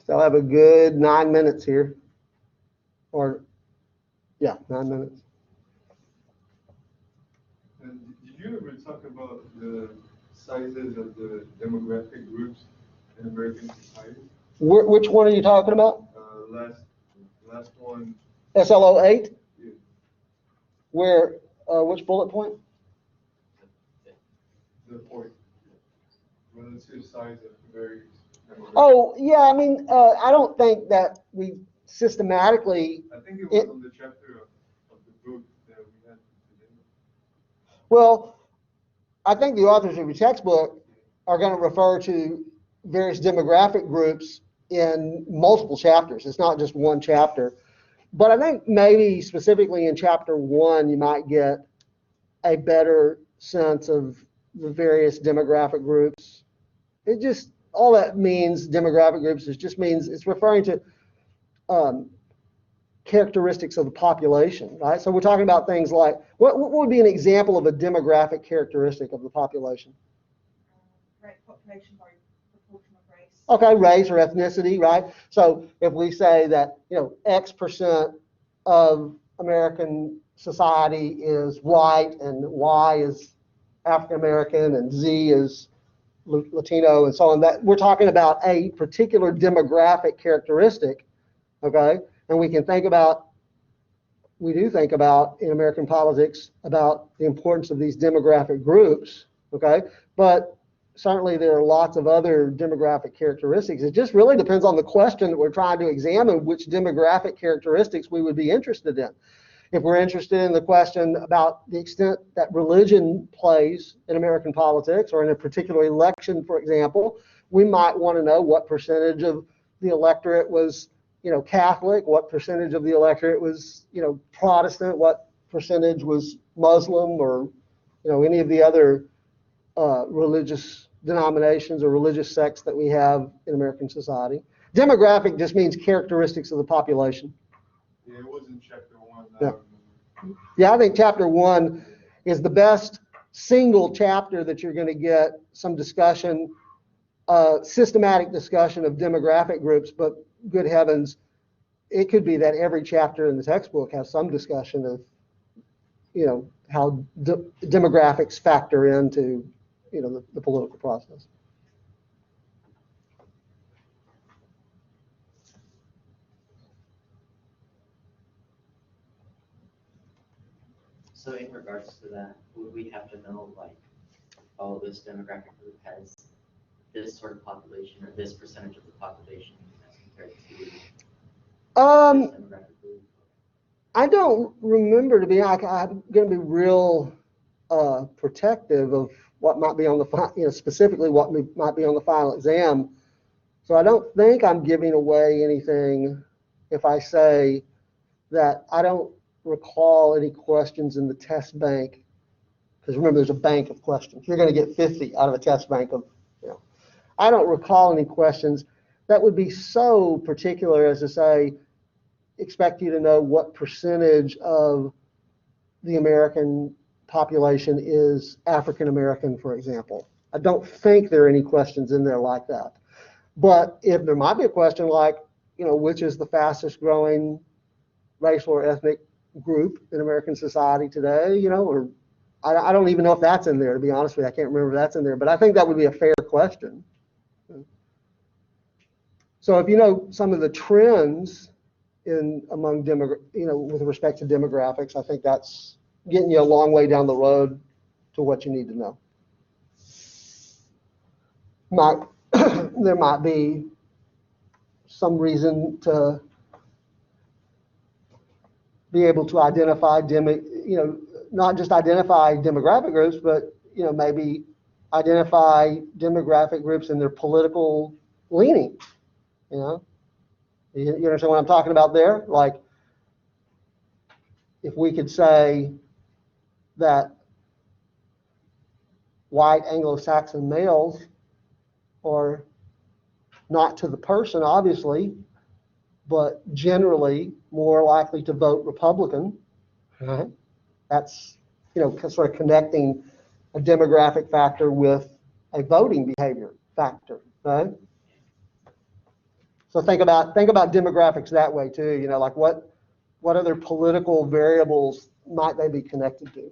Still have a good 9 minutes here. Or, yeah, 9 minutes. And did you ever talk about the sizes of the demographic groups in American society? Which one are you talking about? Last one. SLO8? Yeah. Where, which bullet point? The point. Relative size of various demographics. Oh, yeah, I mean, I don't think that we systematically, I think it was on the chapter of the book that we had today. well, I think the authors of your textbook are going to refer to various demographic groups in multiple chapters. It's not just one chapter. But I think maybe specifically in chapter 1, you might get a better sense of the various demographic groups. It just, all that means, demographic groups, it just means it's referring to characteristics of the population, right? So we're talking about things like, what would be an example of a demographic characteristic of the population? Population by proportion of race. Okay, race or ethnicity, right? So if we say that, X% of American society is white and Y is African American and Z is Latino and so on, that we're talking about a particular demographic characteristic, okay? And we do think about in American politics about the importance of these demographic groups, okay? But certainly there are lots of other demographic characteristics. It just really depends on the question that we're trying to examine, which demographic characteristics we would be interested in. If we're interested in the question about the extent that religion plays in American politics or in a particular election, for example, we might want to know what percentage of the electorate was, Catholic, what percentage of the electorate was, Protestant, what percentage was Muslim, or, any of the other religious denominations or religious sects that we have in American society. Demographic just means characteristics of the population. Yeah, it was in chapter 1. Yeah. Yeah, I think chapter 1 is the best single chapter that you're going to get some discussion, systematic discussion of demographic groups, but good heavens, it could be that every chapter in the textbook has some discussion of, how demographics factor into, the political process. So in regards to that, would we have to know, like, oh, this demographic group has this sort of population or this percentage of the population as compared to this demographic group? I don't remember I'm going to be real protective of what might be on the, specifically what might be on the final exam. So I don't think I'm giving away anything if I say that I don't recall any questions in the test bank. Because remember, there's a bank of questions. You're going to get 50 out of a test bank of, I don't recall any questions that would be so particular as to say, expect you to know what percentage of the American population is African American, for example. I don't think there are any questions in there like that. But if there might be a question like, which is the fastest growing racial or ethnic group in American society today, or I don't even know if that's in there, to be honest with you. I can't remember if that's in there, but I think that would be a fair question. So if you know some of the trends among with respect to demographics, I think that's getting you a long way down the road to what you need to know. There might be some reason to be able to identify not just identify demographic groups, but maybe identify demographic groups and their political leaning. You understand what I'm talking about there? Like, if we could say that white Anglo-Saxon males are not to the person, obviously, but generally more likely to vote Republican. Right? That's, sort of connecting a demographic factor with a voting behavior factor, right? So think about demographics that way too. Like what other political variables might they be connected to?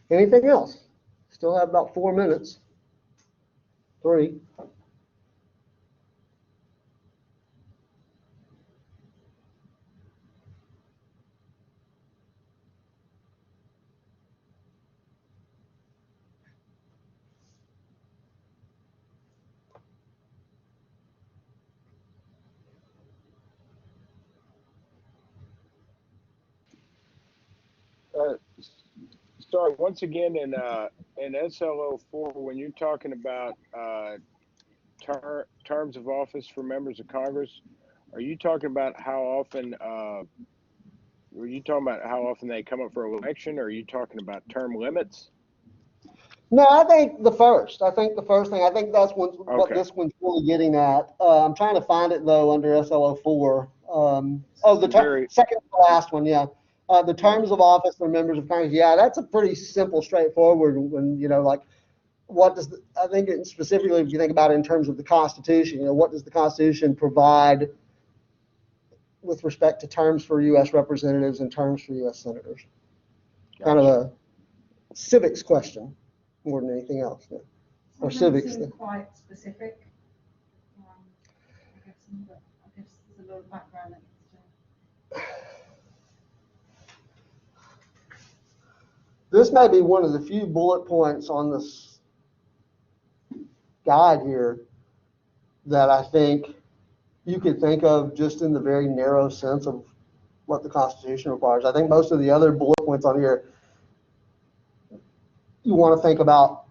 Anything else? Still have about 4 minutes. 3. Sorry, once again in SLO4, when you're talking about terms of office for members of Congress, are you talking about how often? Were you talking about how often they come up for election, or are you talking about term limits? No, I think the first. I think that's what this one's really getting at. I'm trying to find it though under SLO4. Second to last one, yeah. The terms of office for members of Congress. Yeah, that's a pretty simple, straightforward one. Like what does I think specifically if you think about it in terms of the Constitution, what does the Constitution provide with respect to terms for U.S. representatives and terms for U.S. senators? Gotcha. Kind of a civics question more than anything else. Yeah. Or civics. Quite specific. I guess there's a lot of background that needs to. This may be one of the few bullet points on this guide here that I think you could think of just in the very narrow sense of what the Constitution requires. I think most of the other bullet points on here, you want to think about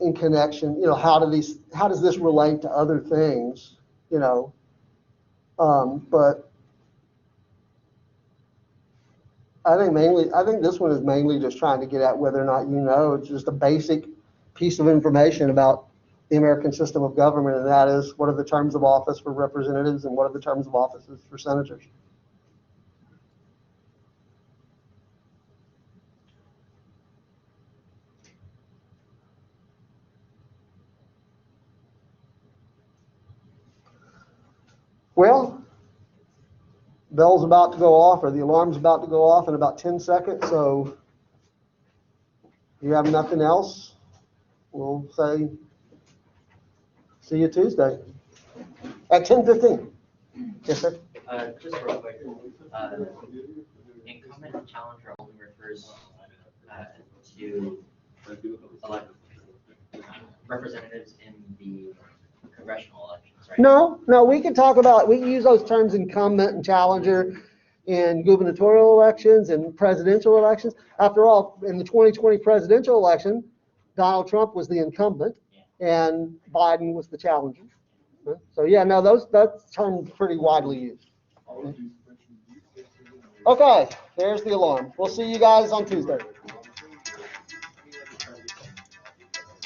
in connection, how does this relate to other things, but I think this one is mainly just trying to get at whether or not it's just a basic piece of information about the American system of government, and that is, what are the terms of office for representatives and what are the terms of offices for senators? Well, bell's about to go off, or the alarm's about to go off in about 10 seconds, so if you have nothing else, we'll say see you Tuesday at 10:15. Yes, sir. Just real quick, incumbent and challenger only refers to elect representatives in the congressional elections, right? No, we can use those terms incumbent and challenger in gubernatorial elections and presidential elections. After all, in the 2020 presidential election, Donald Trump was the incumbent and Biden was the challenger. So yeah, no, that's termed pretty widely used. Okay, there's the alarm. We'll see you guys on Tuesday.